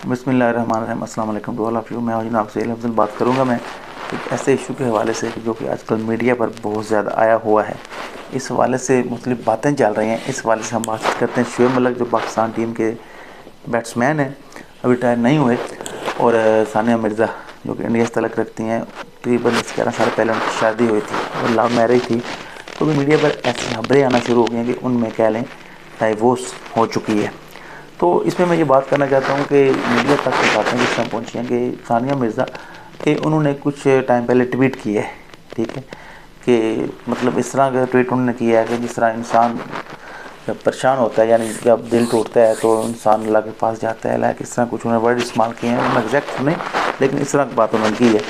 बिस्मिल्लाहिर्रहमानिर्रहीम, अस्सलाम वालेकुम टू ऑल ऑफ यू। मैं आज आपसे अफजल बात करूंगा। मैं एक ऐसे इशू के हवाले से जो कि आजकल मीडिया पर बहुत ज़्यादा आया हुआ है। इस हवाले से मुख्तलिफ बातें चल रही हैं। इस हवाले से हम बात करते हैं। शुएब मलिक जो पाकिस्तान टीम के बैट्समैन हैं, अभी रिटायर नहीं हुए, और सानिया मिर्ज़ा जो कि इंडिया से तलक रखती हैं। तकरीबन 11 साल पहले उनकी शादी हुई थी और लव मैरिज थी। तो भी मीडिया पर ऐसी खबरें आना शुरू हो गई हैं कि उनमें कह लें डाइवोर्स हो चुकी है। तो इसमें मैं ये बात करना चाहता हूँ कि मीडिया तक की बातें जिस तरह पहुँची हैं कि सानिया मिर्ज़ा के उन्होंने कुछ टाइम पहले ट्वीट किया है, ठीक है, कि मतलब इस तरह का ट्वीट उन्होंने किया है कि जिस तरह इंसान जब परेशान होता है, यानी जब दिल टूटता है तो इंसान अल्लाह के पास जाता है, लाइक इस तरह कुछ उन्होंने वर्ड इस्तेमाल किए हैं। उन्होंने एग्जैक्ट सुने, लेकिन इस तरह की बात उन्होंने की है।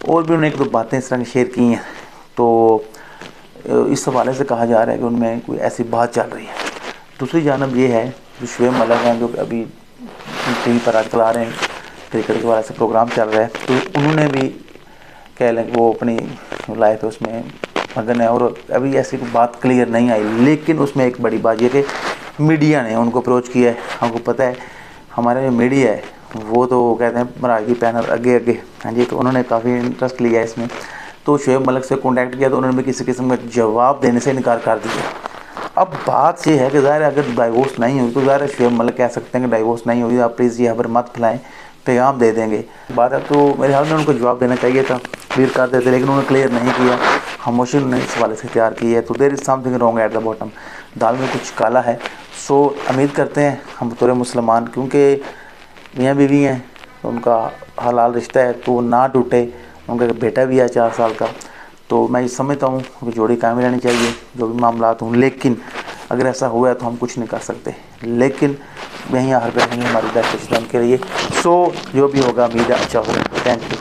और भी उन्होंने एक दो बातें इस तरह की शेयर की हैं। तो इस हवाले से कहा जा रहा है कि उनमें कोई ऐसी बात चल रही है। दूसरी जानब ये है जो शुएब मलिक हैं, जो अभी टीवी पर आजकल आ रहे हैं, क्रिकेट के वाले से प्रोग्राम चल रहा है, तो उन्होंने भी कह लें वो अपनी लाइफ है उसमें मगन है, और अभी ऐसी कोई बात क्लियर नहीं आई। लेकिन उसमें एक बड़ी बात यह कि मीडिया ने उनको अप्रोच किया है। हमको पता है हमारा जो मीडिया है वो तो कहते हैं मराठी पैनल आगे आगे, हाँ जी, तो उन्होंने काफ़ी इंटरेस्ट लिया है इसमें। तो शुएब मलिक से कॉन्टैक्ट किया तो उन्होंने भी किसी किस्म का जवाब देने से इनकार कर दिया। अब बात ये है कि ज़ाहिर है अगर डाइवोर्स नहीं हुई तो ज़ाहिर है शुएब मलिक कह सकते हैं कि डाइवोर्स नहीं हुई, आप प्लीज़ ये खबर मत फैलाएं, पैगाम दे देंगे। बात है तो मेरे ख्याल में उनको जवाब देना चाहिए था, क्लियर कर देते, लेकिन उन्होंने क्लियर नहीं किया। खामोशी उन्होंने इस हवाले से इख्तियार की है। तो there is something wrong at the bottom, दाल में कुछ काला है। सो उम्मीद करते हैं हम बतौर मुसलमान, क्योंकि मियाँ बीवी हैं, उनका हलाल रिश्ता है तो ना टूटे। उनका बेटा भी है 4 साल का। तो मैं ये समझता हूँ कि जोड़ी कायम रहनी चाहिए जो भी मामलात हों। लेकिन अगर ऐसा हुआ है तो हम कुछ नहीं कर सकते, लेकिन यहीं हर बैठेंगे हमारी बेस्ट के लिए। सो जो भी होगा उम्मीद है अच्छा होगा। Thank you.